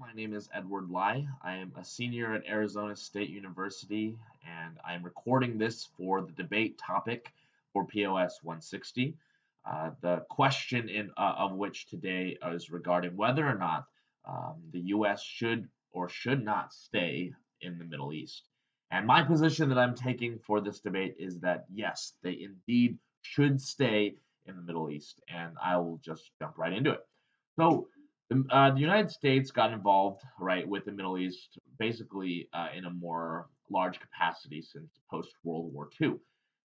My name is Edward Lai. I am a senior at Arizona State University, and I'm recording this for the debate topic for POS 160. The question of which today is regarding whether or not the U.S. should or should not stay in the Middle East. And my position that I'm taking for this debate is that yes, they indeed should stay in the Middle East, and I will just jump right into it. So, the United States got involved, right, with the Middle East basically in a more large capacity since post World War II.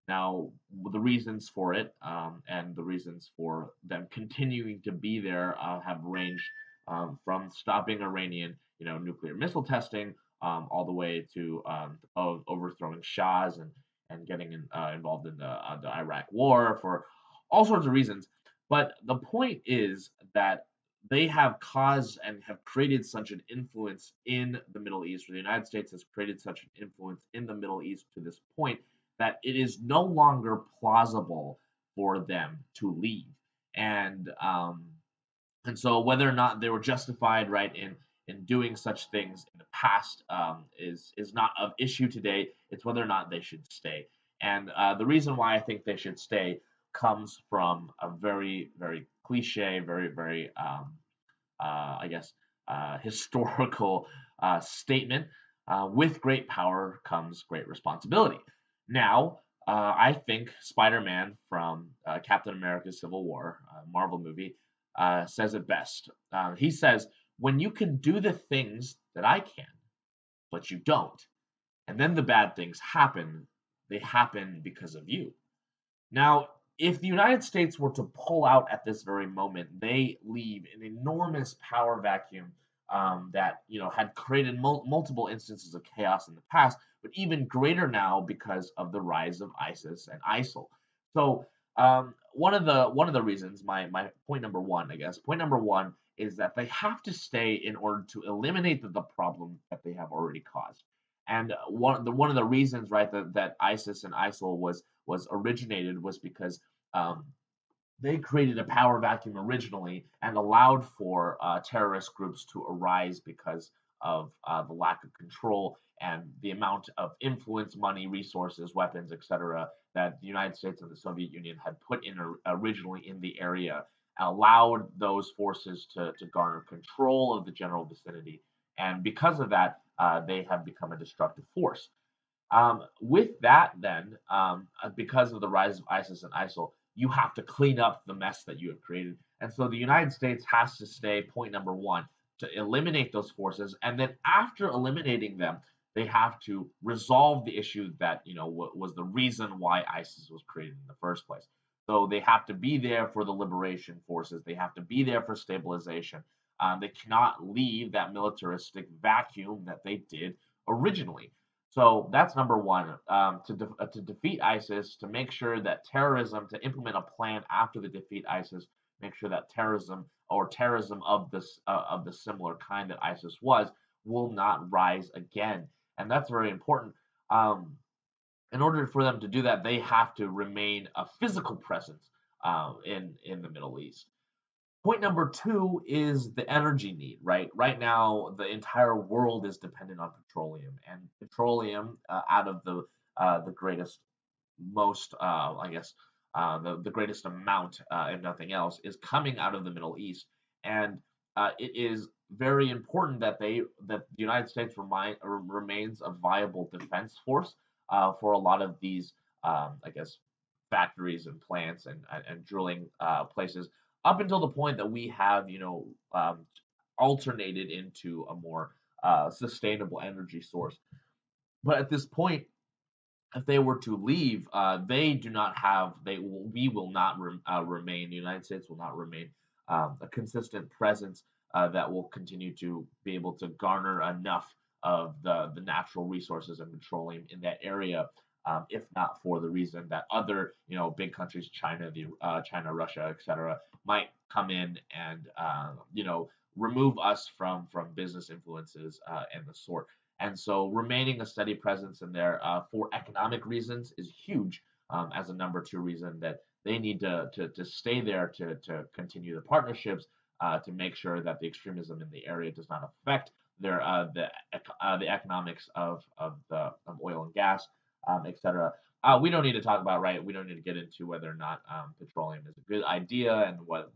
Now, the reasons for it and the reasons for them continuing to be there have ranged from stopping Iranian, nuclear missile testing, all the way to overthrowing shahs and getting involved in the Iraq War for all sorts of reasons. But the point is that they have caused and have created such an influence in the Middle East, or the United States has created such an influence in the Middle East to this point that it is no longer plausible for them to leave. And and so whether or not they were justified, right, in doing such things in the past is not of issue today. It's whether or not they should stay. And the reason why I think they should stay comes from a very cliche, very I guess historical statement. With great power comes great responsibility. Now, I think Spider-Man from Captain America: Civil War, Marvel movie, says it best. He says, "When you can do the things that I can, but you don't, and then the bad things happen, they happen because of you." Now, if the United States were to pull out at this very moment, they leave an enormous power vacuum that had created multiple instances of chaos in the past, but even greater now because of the rise of ISIS and ISIL. So one of the reasons, my point number one, I guess, point number one is that they have to stay in order to eliminate the problem that they have already caused. And one of the reasons, right, that ISIS and ISIL was originated was because they created a power vacuum originally and allowed for terrorist groups to arise because of the lack of control and the amount of influence, money, resources, weapons, etc., that the United States and the Soviet Union had put in originally in the area, allowed those forces to garner control of the general vicinity. And because of that, they have become a destructive force. With that, then, because of the rise of ISIS and ISIL, you have to clean up the mess that you have created. And so the United States has to stay, point number one, to eliminate those forces. And then after eliminating them, they have to resolve the issue that, was the reason why ISIS was created in the first place. So they have to be there for the liberation forces. They have to be there for stabilization. They cannot leave that militaristic vacuum that they did originally. So that's number one, to defeat ISIS, to make sure that terrorism, to implement a plan after the defeat ISIS, make sure that terrorism or terrorism of the similar kind that ISIS was will not rise again, and that's very important. In order for them to do that, they have to remain a physical presence in the Middle East. Point number two is the energy need, right? Right now, the entire world is dependent on petroleum, and petroleum, out of the greatest, most, I guess, the greatest amount, if nothing else, is coming out of the Middle East, and it is very important that the United States remains a viable defense force for a lot of these, I guess, factories and plants and drilling places up until the point that we have, alternated into a more sustainable energy source. But at this point, if they were to leave, they do not have. We will not remain. The United States will not remain a consistent presence that will continue to be able to garner enough of the natural resources and petroleum in that area. If not for the reason that other, big countries, China, Russia, etc., might come in and, remove us from business influences and the sort. And so remaining a steady presence in there for economic reasons is huge, as a number two reason that they need to stay there to continue the partnerships, to make sure that the extremism in the area does not affect the economics of oil and gas, etc. We don't need to talk about, right. We don't need to get into whether or not petroleum is a good idea and what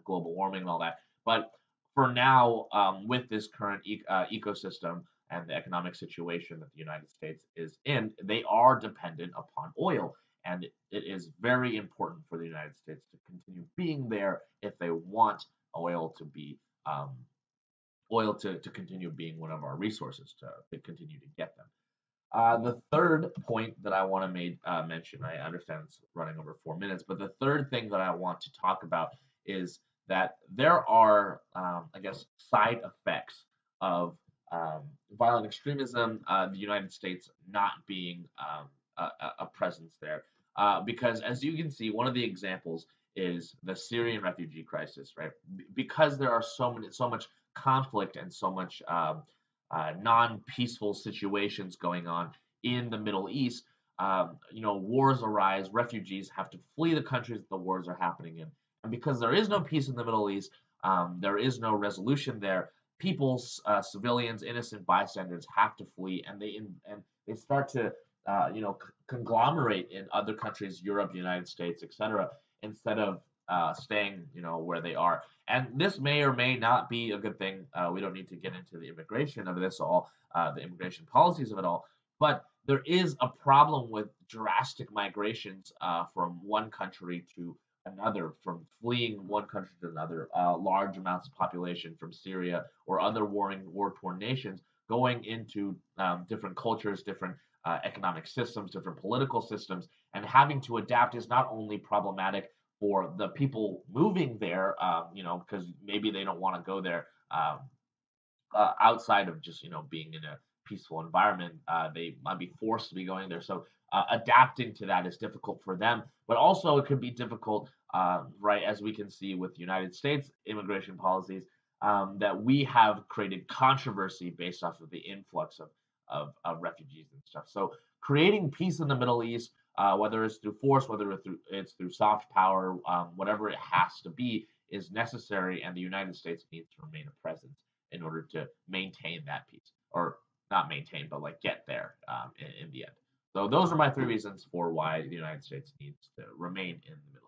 global warming and all that. But for now, with this current ecosystem and the economic situation that the United States is in, they are dependent upon oil. And it is very important for the United States to continue being there if they want oil to be to continue being one of our resources to continue to get them. The third point that I want to mention, I understand it's running over 4 minutes, but the third thing that I want to talk about is that there are, I guess, side effects of violent extremism, the United States not being a presence there. Because as you can see, one of the examples is the Syrian refugee crisis, right? Because there are so much conflict and so much non-peaceful situations going on in the Middle East. Wars arise, refugees have to flee the countries that the wars are happening in, and because there is no peace in the Middle East, there is no resolution there. People, civilians, innocent bystanders have to flee, and they start to conglomerate in other countries, Europe, United States, etc., instead of staying, where they are. And this may or may not be a good thing. We don't need to get into the immigration of this all, the immigration policies of it all. But there is a problem with drastic migrations from one country to another, from fleeing one country to another, large amounts of population from Syria or other war-torn nations going into different cultures, different economic systems, different political systems, and having to adapt is not only problematic for the people moving there, because maybe they don't want to go there outside of just being in a peaceful environment. They might be forced to be going there, so adapting to that is difficult for them. But also, it could be difficult, right? As we can see with United States immigration policies, that we have created controversy based off of the influx of refugees and stuff. So creating peace in the Middle East, whether it's through force, whether it's through soft power, whatever it has to be, is necessary, and the United States needs to remain a presence in order to maintain that peace, or not maintain, but like get there in the end. So those are my three reasons for why the United States needs to remain in the Middle